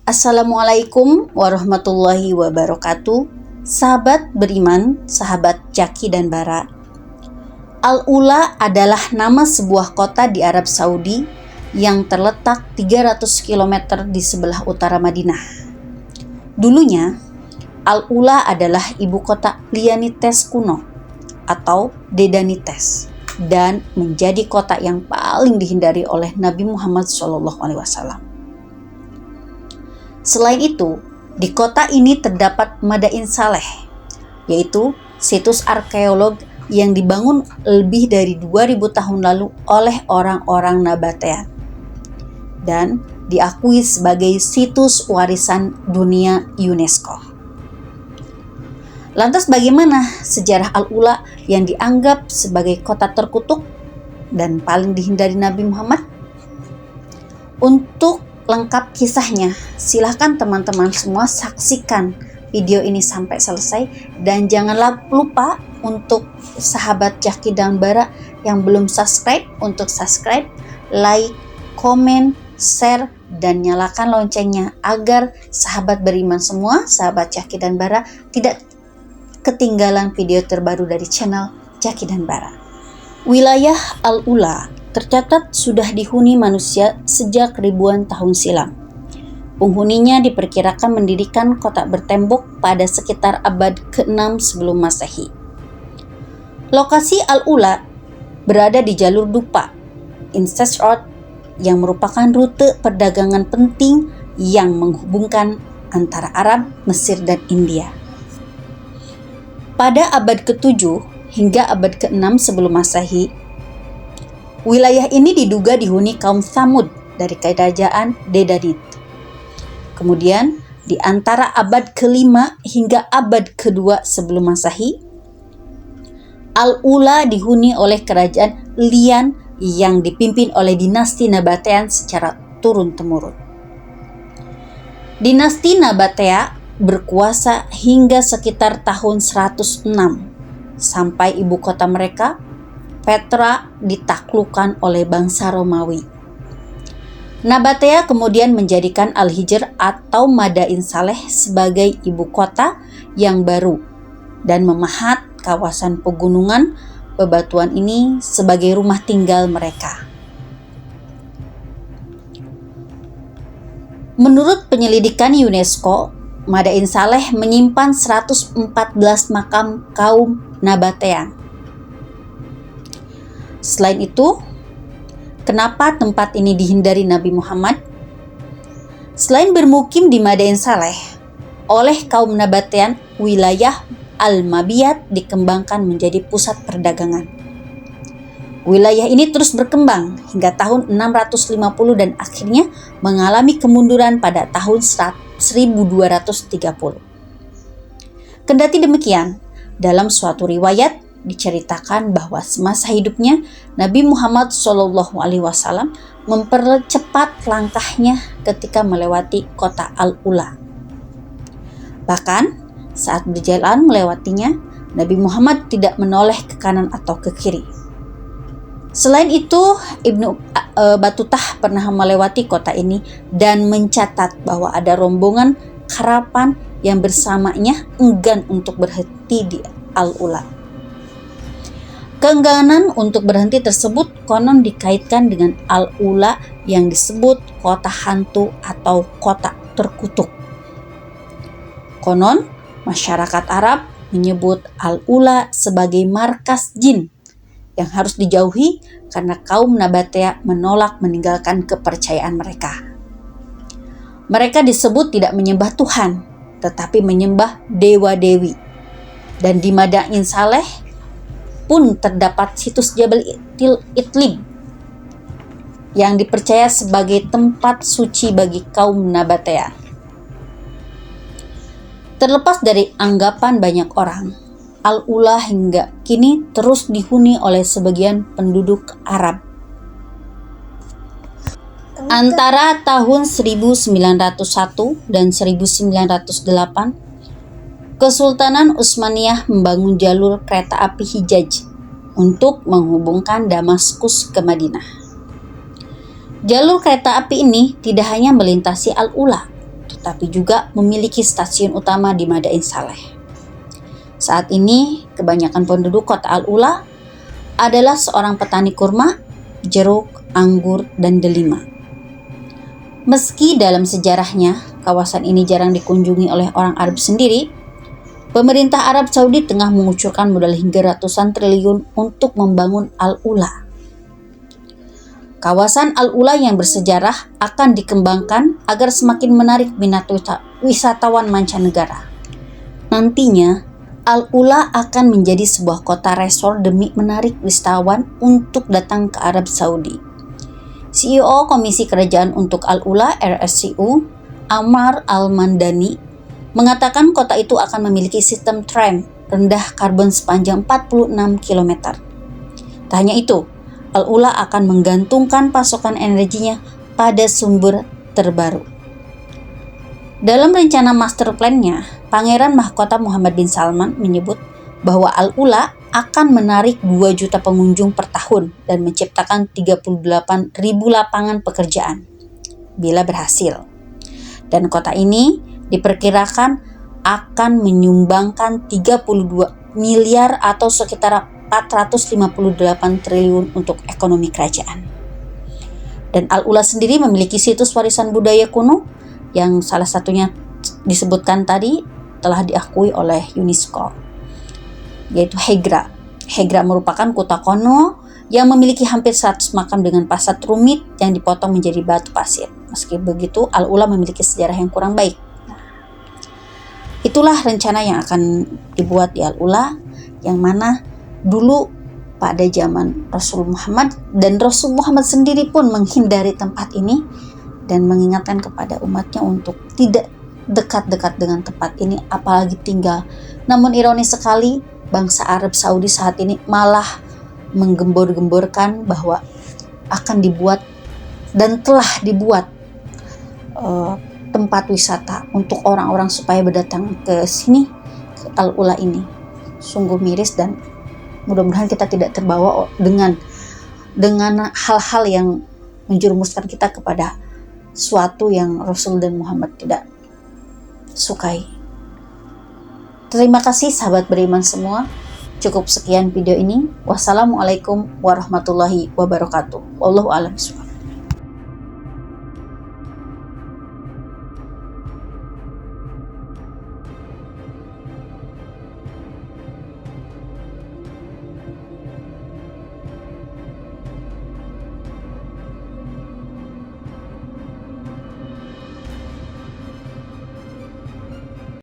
Assalamualaikum warahmatullahi wabarakatuh. Sahabat beriman, sahabat Jaki dan Bara. Al-Ula adalah nama sebuah kota di Arab Saudi yang terletak 300 km di sebelah utara Madinah. Dulunya, Al-Ula adalah ibu kota Lianites kuno atau Dedanites dan menjadi kota yang paling dihindari oleh Nabi Muhammad SAW. Selain itu, di kota ini terdapat Madain Saleh, yaitu situs arkeolog yang dibangun lebih dari 2000 tahun lalu oleh orang-orang Nabatean dan diakui sebagai situs warisan dunia UNESCO. Lantas bagaimana sejarah Al-Ula yang dianggap sebagai kota terkutuk dan paling dihindari Nabi Muhammad? Untuk lengkap kisahnya, silahkan teman-teman semua saksikan video ini sampai selesai, dan jangan lupa untuk sahabat Jaki dan Bara yang belum subscribe untuk subscribe, like, komen, share, dan nyalakan loncengnya agar sahabat beriman semua, sahabat Jaki dan Bara tidak ketinggalan video terbaru dari channel Jaki dan Bara. Wilayah Al-Ula tercatat sudah dihuni manusia sejak ribuan tahun silam. Penghuninya diperkirakan mendirikan kota bertembok pada sekitar abad ke-6 sebelum Masehi. Lokasi Al-Ula berada di jalur Dupa, Incest Road, yang merupakan rute perdagangan penting yang menghubungkan antara Arab, Mesir, dan India. Pada abad ke-7 hingga abad ke-6 sebelum Masehi, wilayah ini diduga dihuni kaum Tsamud dari kerajaan Dedanit. Kemudian, di antara abad ke-5 hingga abad ke-2 sebelum Masehi, Al-Ula dihuni oleh kerajaan Lian yang dipimpin oleh dinasti Nabatean secara turun-temurun. Dinasti Nabatea berkuasa hingga sekitar tahun 106 sampai ibu kota mereka, Petra, ditaklukkan oleh bangsa Romawi. Nabatea kemudian menjadikan Al-Hijr atau Madain Saleh sebagai ibu kota yang baru dan memahat kawasan pegunungan bebatuan ini sebagai rumah tinggal mereka. Menurut penyelidikan UNESCO, Madain Saleh menyimpan 114 makam kaum Nabatean. Selain itu, kenapa tempat ini dihindari Nabi Muhammad? Selain bermukim di Madain Saleh, oleh kaum Nabatean, wilayah Al-Mabiyat dikembangkan menjadi pusat perdagangan. Wilayah ini terus berkembang hingga tahun 650 dan akhirnya mengalami kemunduran pada tahun 1230. Kendati demikian, dalam suatu riwayat diceritakan bahwa semasa hidupnya Nabi Muhammad SAW mempercepat langkahnya ketika melewati kota Al-Ula. Bahkan saat berjalan melewatinya, Nabi Muhammad tidak menoleh ke kanan atau ke kiri. Selain itu, Ibnu Batutah pernah melewati kota ini dan mencatat bahwa ada rombongan karavan yang bersamanya enggan untuk berhenti di Al-Ula. Keengganan untuk berhenti tersebut konon dikaitkan dengan Al-Ula yang disebut kota hantu atau kota terkutuk. Konon, masyarakat Arab menyebut Al-Ula sebagai markas jin yang harus dijauhi karena kaum Nabatea menolak meninggalkan kepercayaan mereka. Mereka disebut tidak menyembah Tuhan, tetapi menyembah dewa-dewi. Dan di Madain Saleh pun terdapat situs Jabal Itlib yang dipercaya sebagai tempat suci bagi kaum Nabatea. Terlepas dari anggapan banyak orang, Al-Ula hingga kini terus dihuni oleh sebagian penduduk Arab. Antara tahun 1901 dan 1908, Kesultanan Utsmaniyah membangun jalur kereta api Hijaz untuk menghubungkan Damaskus ke Madinah. Jalur kereta api ini tidak hanya melintasi Al-Ula, tetapi juga memiliki stasiun utama di Madain Saleh. Saat ini, kebanyakan penduduk kota Al-Ula adalah seorang petani kurma, jeruk, anggur, dan delima. Meski dalam sejarahnya, kawasan ini jarang dikunjungi oleh orang Arab sendiri, pemerintah Arab Saudi tengah mengucurkan modal hingga ratusan triliun untuk membangun Al-Ula. Kawasan Al-Ula yang bersejarah akan dikembangkan agar semakin menarik minat wisatawan mancanegara. Nantinya, Al-Ula akan menjadi sebuah kota resort demi menarik wisatawan untuk datang ke Arab Saudi. CEO Komisi Kerajaan untuk Al-Ula (RSCU), Ammar Al-Mandani, mengatakan kota itu akan memiliki sistem tram rendah karbon sepanjang 46 km. Tak hanya itu, Al-Ula akan menggantungkan pasokan energinya pada sumber terbaru. Dalam rencana master plan-nya, Pangeran Mahkota Muhammad bin Salman menyebut bahwa Al-Ula akan menarik 2 juta pengunjung per tahun dan menciptakan 38.000 lapangan pekerjaan bila berhasil. Dan kota ini diperkirakan akan menyumbangkan 32 miliar atau sekitar 458 triliun untuk ekonomi kerajaan. Dan Al-Ula sendiri memiliki situs warisan budaya kuno yang salah satunya disebutkan tadi telah diakui oleh UNESCO, yaitu Hegra. Hegra merupakan kota kuno yang memiliki hampir 100 makam dengan pasar rumit yang dipotong menjadi batu pasir. Meski begitu, Al-Ula memiliki sejarah yang kurang baik. Itulah rencana yang akan dibuat di Al-Ula, yang mana dulu pada zaman Rasul Muhammad, dan Rasul Muhammad sendiri pun menghindari tempat ini dan mengingatkan kepada umatnya untuk tidak dekat-dekat dengan tempat ini, apalagi tinggal. Namun ironis sekali, bangsa Arab Saudi saat ini malah menggembor-gemborkan bahwa akan dibuat dan telah dibuat tempat wisata untuk orang-orang supaya berdatang ke sini, ke Al-Ula ini. Sungguh miris, dan mudah-mudahan kita tidak terbawa dengan hal-hal yang menjerumuskan kita kepada suatu yang Rasul dan Muhammad tidak sukai. Terima kasih sahabat beriman semua. Cukup sekian video ini. Wassalamualaikum warahmatullahi wabarakatuh. Wallahu a'lam bishawab.